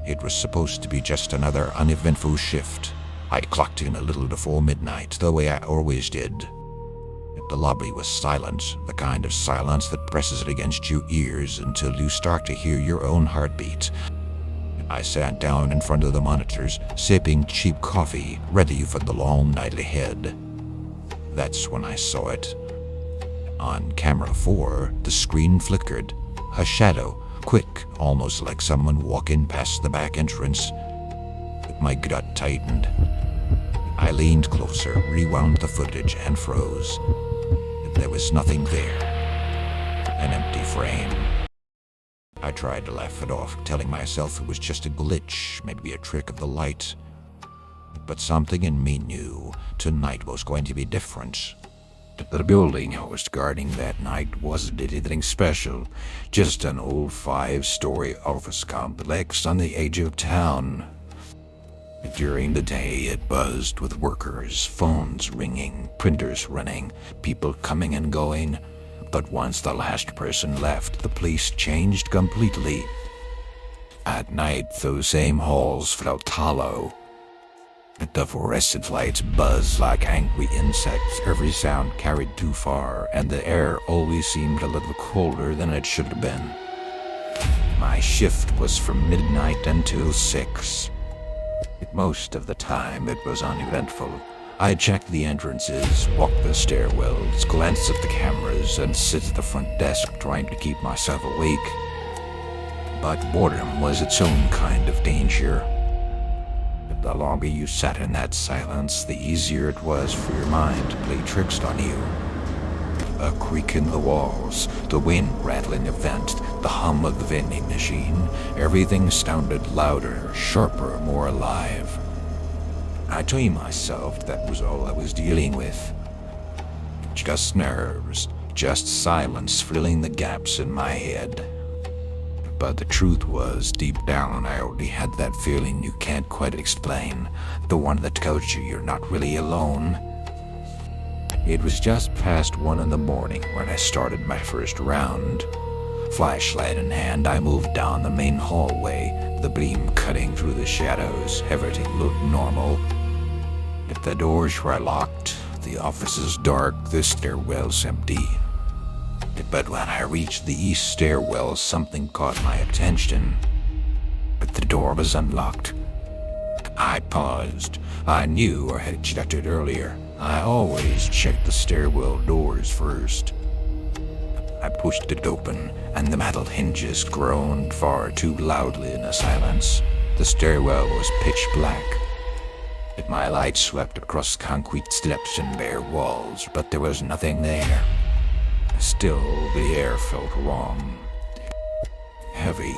It was supposed to be just another uneventful shift. I clocked in a little before midnight, the way I always did. The lobby was silent, the kind of silence that presses it against your ears until you start to hear your own heartbeat. I sat down in front of the monitors, sipping cheap coffee, ready for the long night ahead. That's when I saw it. On camera 4, the screen flickered. A shadow, quick, almost like someone walking past the back entrance. My gut tightened. I leaned closer, rewound the footage, and froze. There was nothing there. An empty frame. I tried to laugh it off, telling myself it was just a glitch, maybe a trick of the light. But something in me knew tonight was going to be different. The building I was guarding that night wasn't anything special, just an old 5-story office complex on the edge of town. During the day, it buzzed with workers, phones ringing, printers running, people coming and going. But once the last person left, the place changed completely. At night, those same halls felt hollow. The fluorescent lights buzzed like angry insects. Every sound carried too far, and the air always seemed a little colder than it should have been. My shift was from midnight until 6. Most of the time, it was uneventful. I checked the entrances, walked the stairwells, glanced at the cameras, and sit at the front desk trying to keep myself awake. But boredom was its own kind of danger. The longer you sat in that silence, the easier it was for your mind to play tricks on you. A creak in the walls, the wind rattling a vent, the hum of the vending machine, everything sounded louder, sharper, more alive. I told myself that was all I was dealing with. Just nerves, just silence filling the gaps in my head. But the truth was, deep down, I already had that feeling you can't quite explain, the one that tells you you're not really alone. It was just past 1 in the morning when I started my first round. Flashlight in hand, I moved down the main hallway, the beam cutting through the shadows. Everything looked normal. The doors were locked, the office is dark, the stairwells empty. But when I reached the east stairwell, something caught my attention. But the door was unlocked. I paused. I knew I had checked it earlier. I always check the stairwell doors first. I pushed it open, and the metal hinges groaned far too loudly in the silence. The stairwell was pitch black. My light swept across concrete steps and bare walls, but there was nothing there. Still, the air felt wrong. Heavy.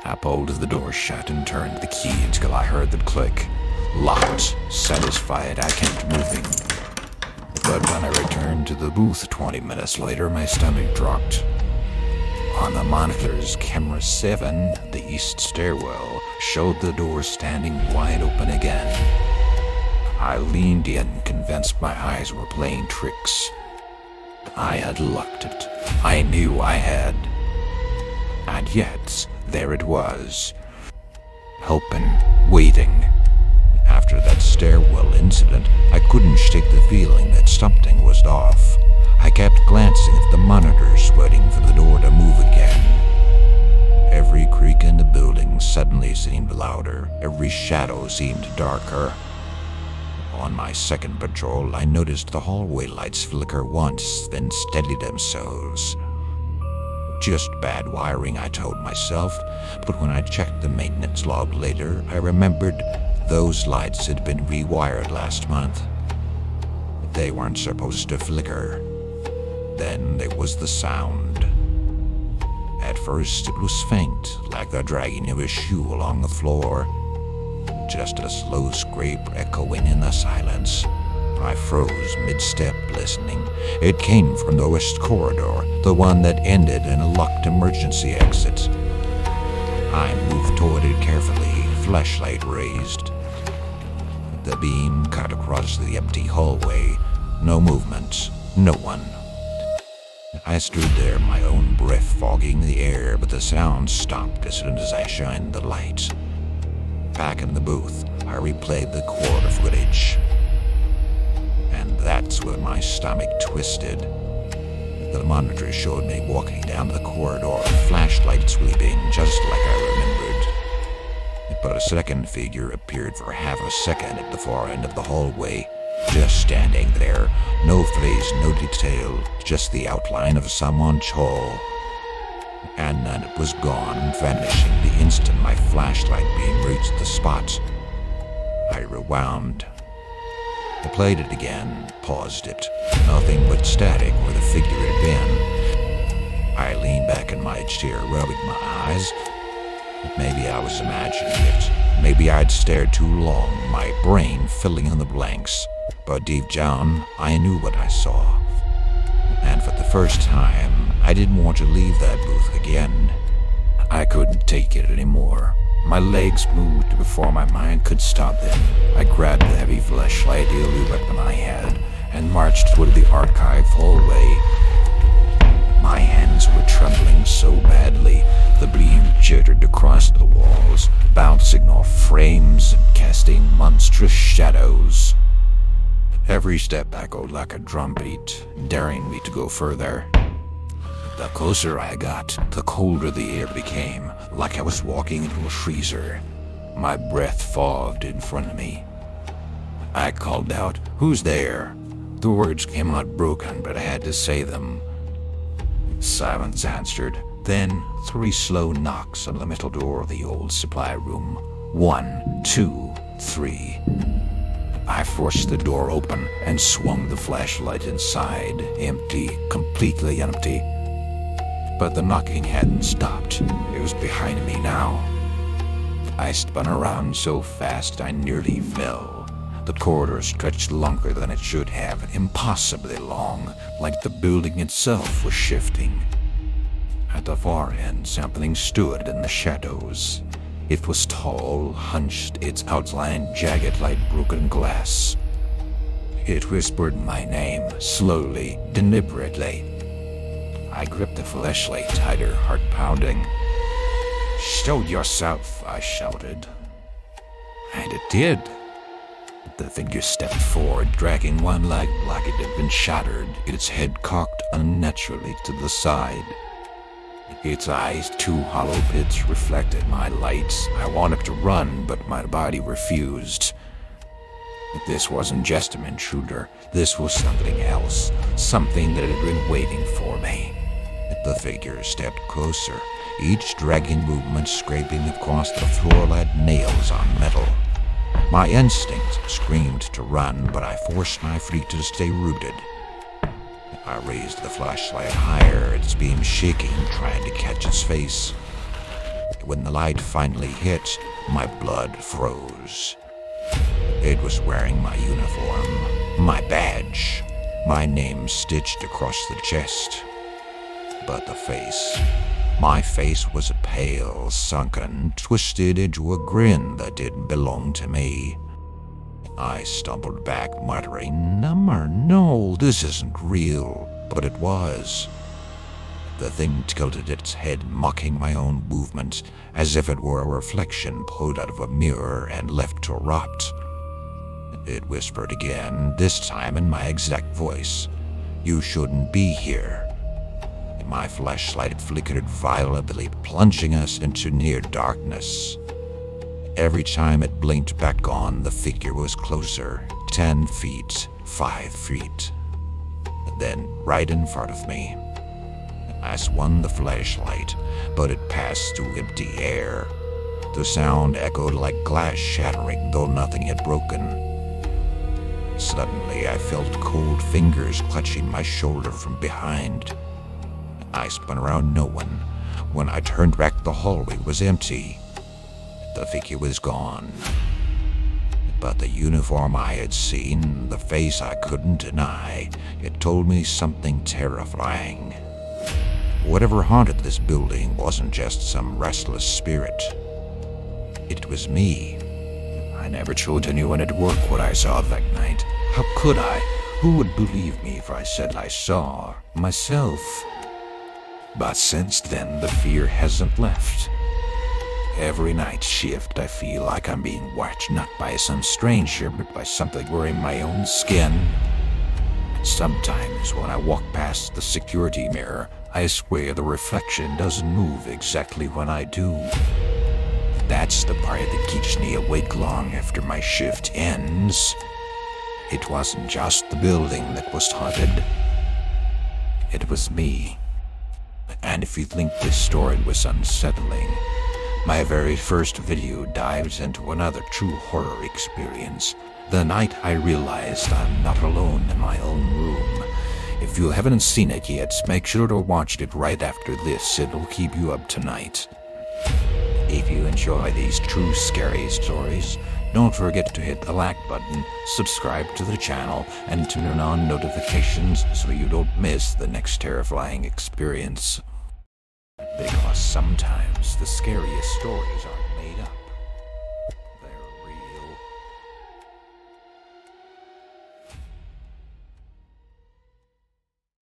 I pulled the door shut and turned the key until I heard the click. Locked. Satisfied, I kept moving. But when I returned to the booth 20 minutes later, my stomach dropped. On the monitors, camera 7, the east stairwell, showed the door standing wide open again. I leaned in, convinced my eyes were playing tricks. I had locked it. I knew I had. And yet, there it was. Open, waiting. After that stairwell incident, I couldn't shake the feeling that something was off. I kept glancing at the monitors, waiting for the door to move again. Every creak in the building suddenly seemed louder. Every shadow seemed darker. On my second patrol, I noticed the hallway lights flicker once, then steady themselves. Just bad wiring, I told myself, but when I checked the maintenance log later, I remembered those lights had been rewired last month. They weren't supposed to flicker. Then there was the sound. At first, it was faint, like the dragging of a shoe along the floor. Just a slow scrape echoing in the silence. I froze mid-step listening. It came from the west corridor, the one that ended in a locked emergency exit. I moved toward it carefully, flashlight raised. The beam cut across the empty hallway. No movement, no one. I stood there, my own breath fogging the air, but the sound stopped as soon as I shined the light. Back in the booth, I replayed the quarter footage. And that's when my stomach twisted. The monitor showed me walking down the corridor, flashlight sweeping, just like I remembered. But a second figure appeared for half a second at the far end of the hallway, just standing there, no face, no detail, just the outline of someone tall. And then it was gone, vanishing the instant my flashlight beam reached the spot. I rewound. I played it again, paused it. Nothing but static where the figure had been. I leaned back in my chair, rubbing my eyes. Maybe I was imagining it. Maybe I'd stared too long, my brain filling in the blanks. But deep down, I knew what I saw. And for the first time, I didn't want to leave that booth again. I couldn't take it anymore. My legs moved before my mind could stop them. I grabbed the heavy flashlight, the only weapon I had, and marched toward the archive hallway. My hands were trembling so badly, the beam jittered across the walls, bouncing off frames and casting monstrous shadows. Every step echoed like a drumbeat, daring me to go further. The closer I got, the colder the air became, like I was walking into a freezer. My breath fogged in front of me. I called out, "Who's there?" The words came out broken, but I had to say them. Silence answered, then 3 slow knocks on the metal door of the old supply room. 1, 2, 3. I forced the door open and swung the flashlight inside, empty, completely empty. But the knocking hadn't stopped. It was behind me now. I spun around so fast I nearly fell. The corridor stretched longer than it should have, impossibly long, like the building itself was shifting. At the far end, something stood in the shadows. It was tall, hunched, its outline jagged like broken glass. It whispered my name, slowly, deliberately. I gripped the flashlight tighter, heart pounding. "Show yourself," I shouted. And it did. The figure stepped forward, dragging one leg like it had been shattered, its head cocked unnaturally to the side. Its eyes, 2 hollow pits, reflected my lights. I wanted to run, but my body refused. This wasn't just an intruder. This was something else, something that had been waiting for me. The figure stepped closer, each dragging movement scraping across the floor like nails on metal. My instinct screamed to run, but I forced my feet to stay rooted. I raised the flashlight higher, its beam shaking, trying to catch its face. When the light finally hit, my blood froze. It was wearing my uniform, my badge, my name stitched across the chest. But the face, my face was pale, sunken, twisted into a grin that didn't belong to me. I stumbled back, muttering, "No, this isn't real." But it was. The thing tilted its head, mocking my own movements, as if it were a reflection pulled out of a mirror and left to rot. It whispered again, this time in my exact voice, "You shouldn't be here." My flashlight flickered violently, plunging us into near darkness. Every time it blinked back on, the figure was closer, 10 feet, 5 feet. Then, right in front of me, I swung the flashlight, but it passed through empty air. The sound echoed like glass shattering, though nothing had broken. Suddenly, I felt cold fingers clutching my shoulder from behind. I spun around, no one. When I turned back, the hallway was empty. The figure was gone. But the uniform I had seen, the face I couldn't deny, it told me something terrifying. Whatever haunted this building wasn't just some restless spirit. It was me. I never told anyone at work what I saw that night. How could I? Who would believe me if I said I saw myself? But since then, the fear hasn't left. Every night shift, I feel like I'm being watched not by some stranger, but by something wearing my own skin. And sometimes when I walk past the security mirror, I swear the reflection doesn't move exactly when I do. That's the part that keeps me awake long after my shift ends. It wasn't just the building that was haunted. It was me. And if you think this story was unsettling, my very first video dives into another true horror experience. The night I realized I'm not alone in my own room. If you haven't seen it yet, make sure to watch it right after this. It'll keep you up tonight. If you enjoy these true scary stories, don't forget to hit the like button, subscribe to the channel, and turn on notifications so you don't miss the next terrifying experience. Because sometimes the scariest stories aren't made up.